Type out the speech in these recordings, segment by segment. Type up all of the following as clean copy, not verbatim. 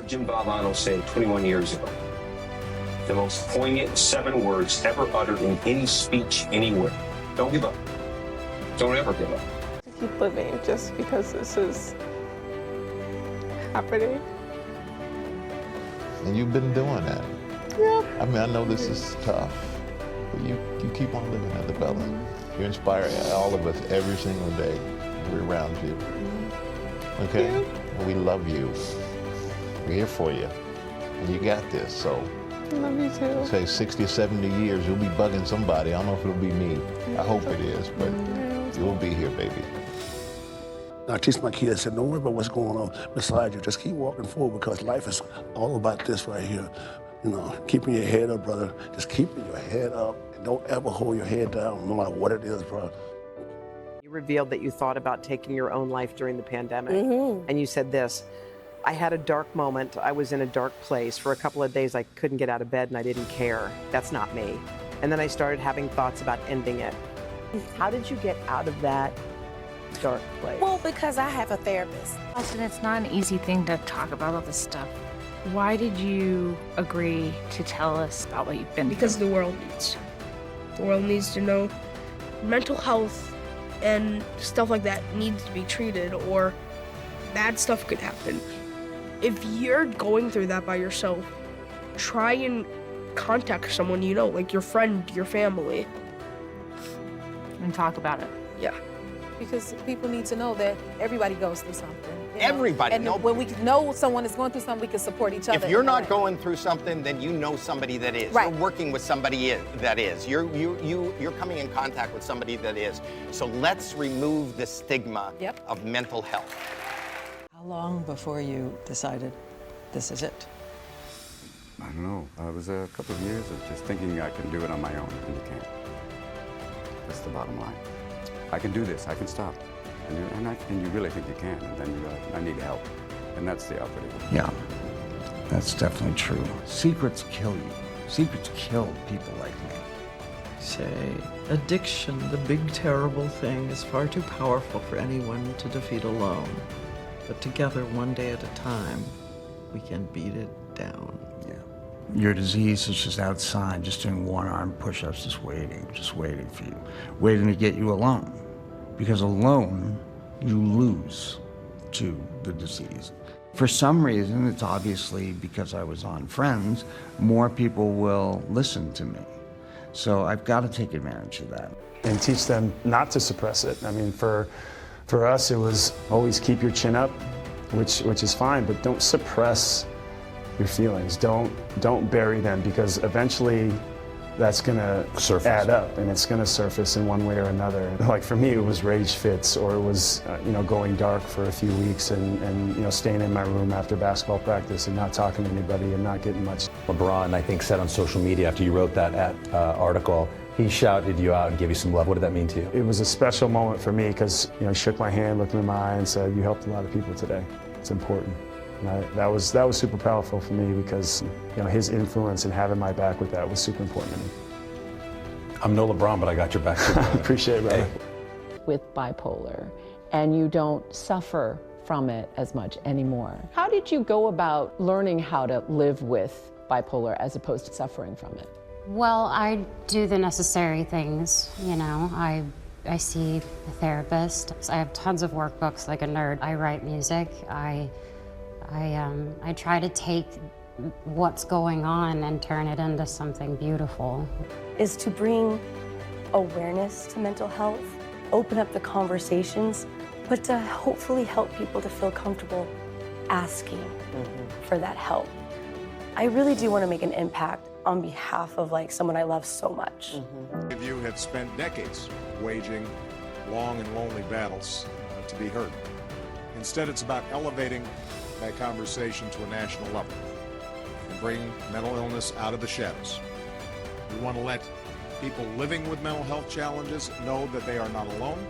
Jim Valvano said 21 years ago. The most poignant 7 words ever uttered in any speech anywhere. Don't give up. Don't ever give up. Keep living just because this is happening. And you've been doing that. Yeah. I mean, I know this is tough, but you keep on living at the Bella. You inspire all of us every single day. We're around you. Okay? And we love you. We're here for you. And you got this, so. I love you too. Say 60 or 70 years, you'll be bugging somebody. I don't know if it'll be me. I hope it is, but you'll be here, baby. I teach my kids, I said, don't worry about what's going on beside you. Just keep walking forward because life is all about this right here. You know, keeping your head up, brother. Just keeping your head up. And don't ever hold your head down, no matter what it is, brother. You revealed that you thought about taking your own life during the pandemic. And you said this, I had a dark moment. I was in a dark place. For a couple of days, I couldn't get out of bed and I didn't care. That's not me. And then I started having thoughts about ending it. How did you get out of that dark place? Well, because I have a therapist. Austin, it's not an easy thing to talk about all this stuff. Why did you agree to tell us about what you've been through? Because the world needs to. The world needs to know mental health and stuff like that needs to be treated, or bad stuff could happen. If you're going through that by yourself, try and contact someone you know, like your friend, your family. And talk about it. Yeah. Because people need to know that everybody goes through something. Everybody. And when we know someone is going through something, we can support each other. If you're not going through something, then you know somebody that is. Right. You're working with somebody that is. You're coming in contact with somebody that is. So let's remove the stigma of mental health. How long before you decided this is it? I don't know. It was a couple of years of just thinking I can do it on my own, and you can't. That's the bottom line. I can do this. I can stop. And you really think you can, and then you go, I need help. And that's the operative. Yeah, that's definitely true. Secrets kill you. Secrets kill people like me. Say, addiction, the big terrible thing, is far too powerful for anyone to defeat alone. But together, one day at a time, we can beat it down. Yeah. Your disease is just outside, just doing one-arm push-ups, just waiting for you, waiting to get you alone. Because alone, you lose to the disease. For some reason, it's obviously because I was on Friends, more people will listen to me. So I've got to take advantage of that. And teach them not to suppress it. I mean, for us, it was always keep your chin up, which is fine, but don't suppress your feelings. Don't bury them, because eventually that's gonna add up, and it's gonna surface in one way or another. Like for me, it was rage fits, or it was going dark for a few weeks and staying in my room after basketball practice and not talking to anybody and not getting much. LeBron, I think, said on social media after you wrote that article, he shouted you out and gave you some love. What did that mean to you? It was a special moment for me because he shook my hand, looked me in my eye, and said, "You helped a lot of people today. It's important." And that was super powerful for me because his influence and having my back with that was super important to me. I'm no LeBron, but I got your back. Appreciate it, brother. With bipolar, and you don't suffer from it as much anymore. How did you go about learning how to live with bipolar as opposed to suffering from it? Well, I do the necessary things, I see a therapist. I have tons of workbooks like a nerd. I write music. I try to take what's going on and turn it into something beautiful. Is to bring awareness to mental health, open up the conversations, but to hopefully help people to feel comfortable asking for that help. I really do want to make an impact on behalf of someone I love so much. Many of you have spent decades waging long and lonely battles to be heard. Instead, it's about elevating that conversation to a national level and bring mental illness out of the shadows. We want to let people living with mental health challenges know that they are not alone,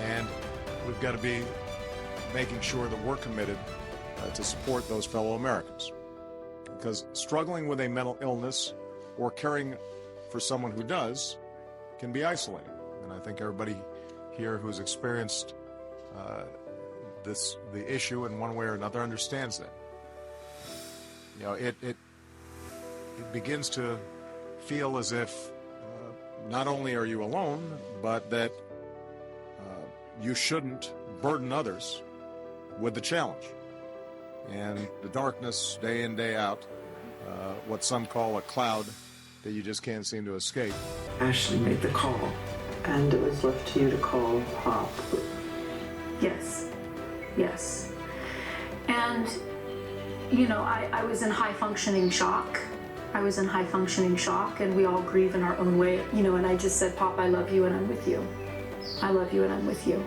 and we've got to be making sure that we're committed to support those fellow Americans. Because struggling with a mental illness or caring for someone who does can be isolating. And I think everybody here who's experienced the issue in one way or another understands that. it begins to feel as if not only are you alone, but that you shouldn't burden others with the challenge. And the darkness, day in, day out, what some call a cloud that you just can't seem to escape. Ashley made the call, and it was left to you to call Pop. Yes, yes. And, you know, I was in high-functioning shock. And we all grieve in our own way, you know, and I just said, Pop, I love you and I'm with you. I love you and I'm with you.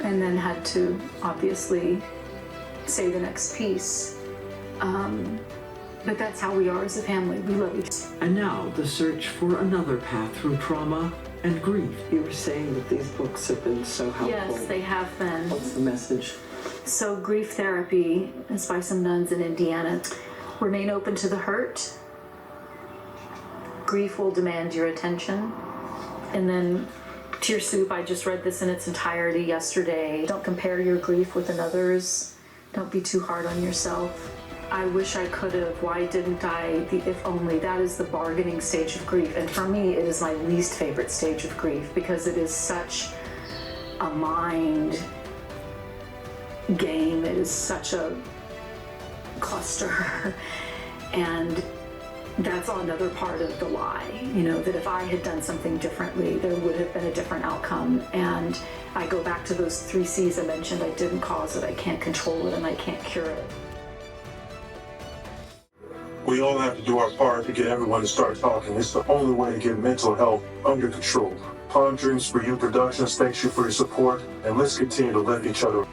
And then had to, obviously, say the next piece. But that's how we are as a family. We love each other. And now, the search for another path through trauma and grief. You were saying that these books have been so helpful. Yes, they have been. What's the message? So, Grief Therapy is by some nuns in Indiana. Remain open to the hurt. Grief will demand your attention. And then Tear Soup, I just read this in its entirety yesterday. Don't compare your grief with another's. Don't be too hard on yourself. I wish I could have. Why didn't I? The if only. That is the bargaining stage of grief. And for me, it is my least favorite stage of grief because it is such a mind game. It is such a cluster. And that's another part of the lie, you know, that if I had done something differently, there would have been a different outcome. And I go back to those 3 C's I mentioned. I didn't cause it, I can't control it, and I can't cure it. We all have to do our part to get everyone to start talking. It's the only way to get mental health under control. Palm Dreams for You Productions thanks you for your support, and let's continue to lift each other.